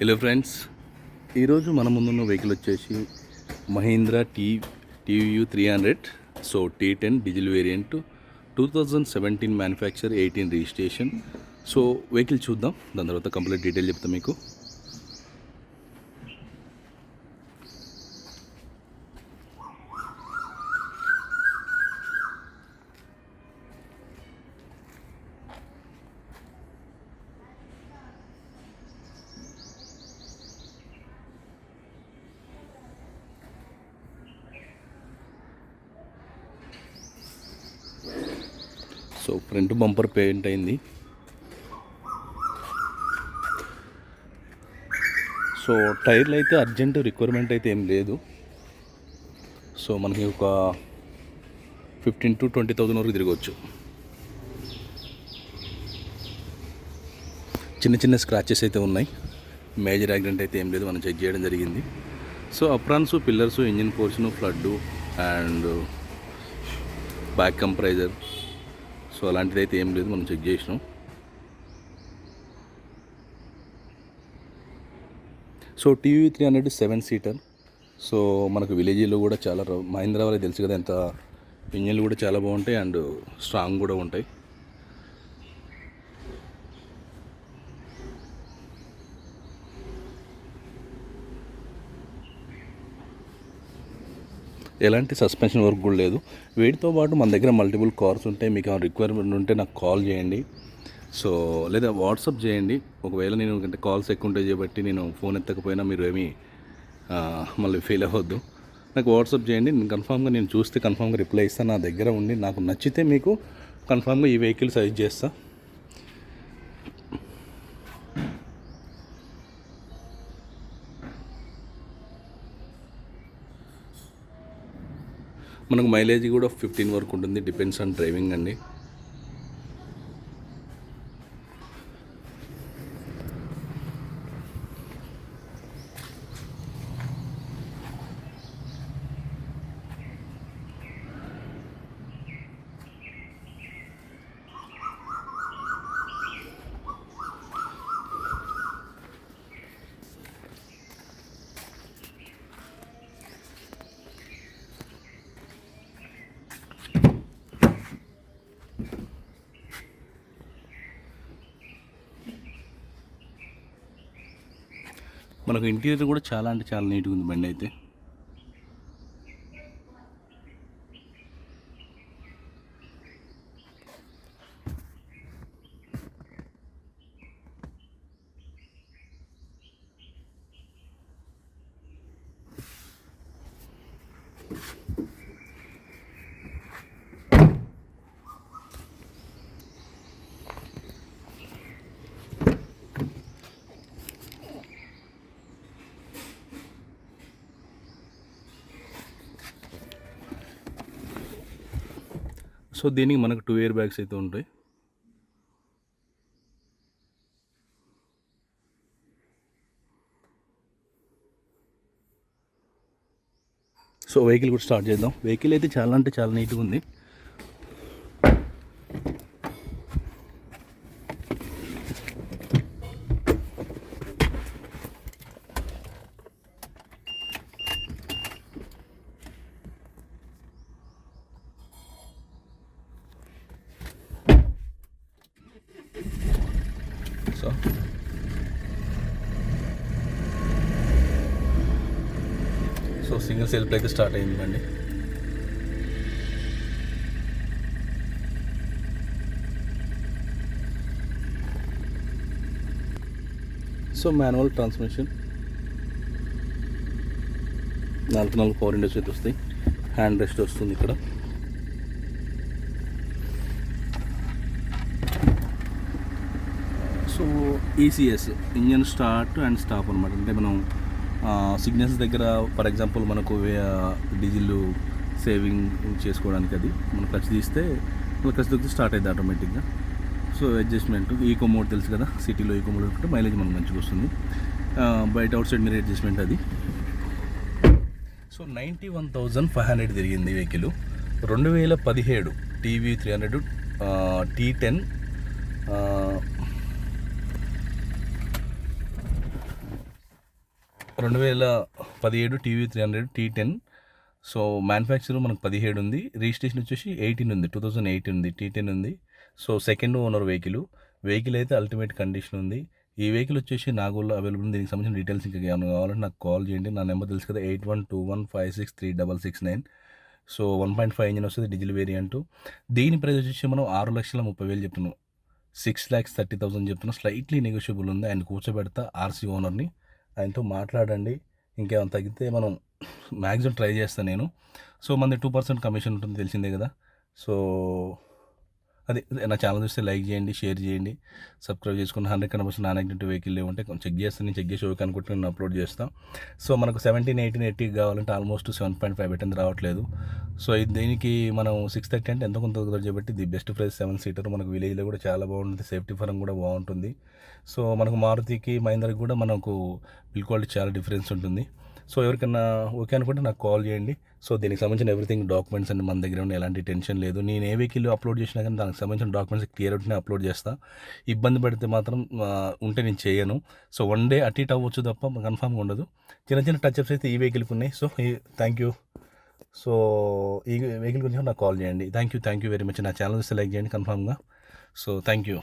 Hello friends, ఈరోజు మన ముందున్న వెహికల్ వచ్చేసి Mahindra TUV 300. So T10 diesel variant, 2017 manufacture, 18 registration. So vehicle చూద్దాం, దాని తర్వాత కంప్లీట్ డీటెయిల్ చెప్తాం మీకు. సో ఫ్రంట్ బంపర్ పెయింట్ అయింది. సో టైర్లు అయితే అర్జెంట్ రిక్వైర్మెంట్ అయితే ఏం లేదు. సో మనకి ఒక 15,000 to 20,000 వరకు తిరగవచ్చు. చిన్న చిన్న స్క్రాచెస్ అయితే ఉన్నాయి, మేజర్ యాక్సిడెంట్ అయితే ఏం లేదు, మనం చెక్ చేయడం జరిగింది. So aprons, pillars, engine portion, flood and back compressor, so అలాంటిది అయితే ఏం లేదు, మనం చెక్ చేసినాం. So TV 300 7 seater. సో మనకు విలేజ్లో కూడా చాలా మహీంద్రా వాళ్ళకి తెలుసు కదా, ఎంత ఇంజన్లు కూడా చాలా బాగుంటాయి అండ్ స్ట్రాంగ్ కూడా ఉంటాయి. ఎలాంటి సస్పెన్షన్ వర్క్ కూడా లేదు. వీటితో పాటు మన దగ్గర మల్టిపుల్ కార్స్ ఉంటాయి. మీకు రిక్వైర్మెంట్ ఉంటే నాకు కాల్ చేయండి, సో లేదా వాట్సాప్ చేయండి. ఒకవేళ నేను అంటే కాల్స్ ఎక్కువ ఉంటాయి కాబట్టి నేను ఫోన్ ఎత్తకపోయినా మీరు ఏమీ మళ్ళీ ఫీల్ అవ్వద్దు. నాకు వాట్సాప్ చేయండి, నేను కన్ఫామ్గా నేను చూస్తే కన్ఫామ్గా రిప్లై ఇస్తాను. నా దగ్గర ఉండి నాకు నచ్చితే మీకు కన్ఫామ్గా ఈ వెహికల్ సజెస్ట్ చేస్తా. మనకు మైలేజ్ కూడా 15 వరకు ఉంటుంది, డిపెండ్స్ ఆన్ డ్రైవింగ్ అండి. మనకు ఇంటీరియర్ కూడా చాలా అంటే చాలా నీట్గా ఉంది బండి అయితే. సో దీనికి మనకు 2 ఎయిర్ బ్యాగ్స్ అయితే ఉంటాయి. సో వెహికల్ కూడా స్టార్ట్ చేద్దాం. వెహికల్ అయితే చాలా అంటే చాలా నీట్గా ఉంది. సో సింగిల్ సెల్ఫ్ అయితే స్టార్ట్ అయిందండి. So manual transmission, 4 power Windows అయితే వస్తాయి, హ్యాండ్ రెస్ట్ వస్తుంది ఇక్కడ. So ECS, engine start and stop అనమాట. అంటే మనం సిగ్నల్స్ దగ్గర ఫర్ ఎగ్జాంపుల్ మనకు డీజిల్ సేవింగ్ చేసుకోవడానికి అది మనం క్లచ్ తీస్తే క్లచ్ దొరికితే స్టార్ట్ అవుతుంది ఆటోమేటిక్గా. సో అడ్జస్ట్మెంట్, ఈకో మోడ్ తెలుసు కదా, సిటీలో ఈకో మోడ్ ఉంటే మైలేజ్ మనకు మంచిగా వస్తుంది. బయట అవుట్ సైడ్ మీరు అడ్జస్ట్మెంట్ అది. సో 91,500 తిరిగింది vehicle. 2017 TV 300 T10 2017 TV 300 T10. So manufacture మనకు 17 ఉంది, రిజిస్ట్రేషన్ వచ్చేసి 18 ఉంది, 2018 ఉంది, T10 ఉంది. సో సెకండ్ ఓనర్ వెహికల్ అయితే అల్టిమేట్ కండిషన్ ఉంది. ఈ వెహికల్ వచ్చేసి నాగోల్లో అవైలబుల్ ఉంది. దీనికి సంబంధించిన డీటెయిల్స్ ఇంకా ఏమైనా కావాలంటే నాకు కాల్ చేయండి. నా నెంబర్ తెలుసు కదా, 8121563669. సో 1.5 ఇంజిన్ వస్తుంది, డీజిల్ వేరియంట్. దీని ప్రైస్ వచ్చేసి మనం 6,30,000 చెప్తున్నాం, 6,30,000 చెప్తున్నాం. స్లైట్లీ నెగోషియబుల్ ఉంది. ఆయన కూర్చోబెడతా, ఆర్సీ ఓనర్ని, ఆయనతో మాట్లాడండి. ఇంకేమైనా తగ్గితే మనం మ్యాక్సిమం ట్రై చేస్తాను నేను. సో మనది 2% కమిషన్ ఉంటుంది, తెలిసిందే కదా. సో అది నా ఛానల్ చూస్తే లైక్ చేయండి, షేర్ చేయండి, సబ్స్క్రైబ్ చేసుకుని 100% నాన్ యాక్టివ్ వెహికల్ ఉంటే కొంచెం చెక్ చేస్తాను. నేను చెక్ చేసి ఓకే అనుకుంటే నేను అప్లోడ్ చేస్తాను. సో మనకు 17, 18, 80 కావాలంటే ఆల్మోస్ట్ 7.5 పెట్టింది రావట్లేదు. సో దీనికి మనం 630 అంటే ఎంత కొంత చెప్పి ది బెస్ట్ ప్రైస్ 7 సీటర్. మనకు విలేజ్లో కూడా చాలా బాగుంటుంది, సేఫ్టీ పరంగా కూడా బాగుంటుంది. సో మనకు మారుతికి మహీంద్రాకి కూడా మనకు బిల్ క్వాలిటీ చాలా డిఫరెన్స్ ఉంటుంది. సో ఎవరికన్నా ఓకే అనుకుంటే నాకు కాల్ చేయండి. సో దీనికి సంబంధించిన ఎవ్రీథింగ్ డాక్యుమెంట్స్ అన్ని మన దగ్గర ఉన్నాయి, ఎలాంటి టెన్షన్ లేదు. నేను ఏ వెహికల్ అప్లోడ్ చేసినా కానీ దానికి సంబంధించిన డాక్యుమెంట్స్ క్లియర్ ఉంటేనే అప్లోడ్ చేస్తాను. ఇబ్బంది పడితే మాత్రం ఉంటే నేను చేయను. సో వన్ డే అటు ఇటు అవ్వచ్చు తప్ప కన్ఫామ్గా ఉండదు. చిన్న చిన్న టచ్అప్స్ అయితే ఈ వెహికల్కి ఉన్నాయి. So thank you. సో ఈ వెహికల్ గురించి నాకు కాల్ చేయండి. Thank you very much. నా ఛానల్ చూస్తే లైక్ చేయండి కన్ఫామ్గా. So thank you.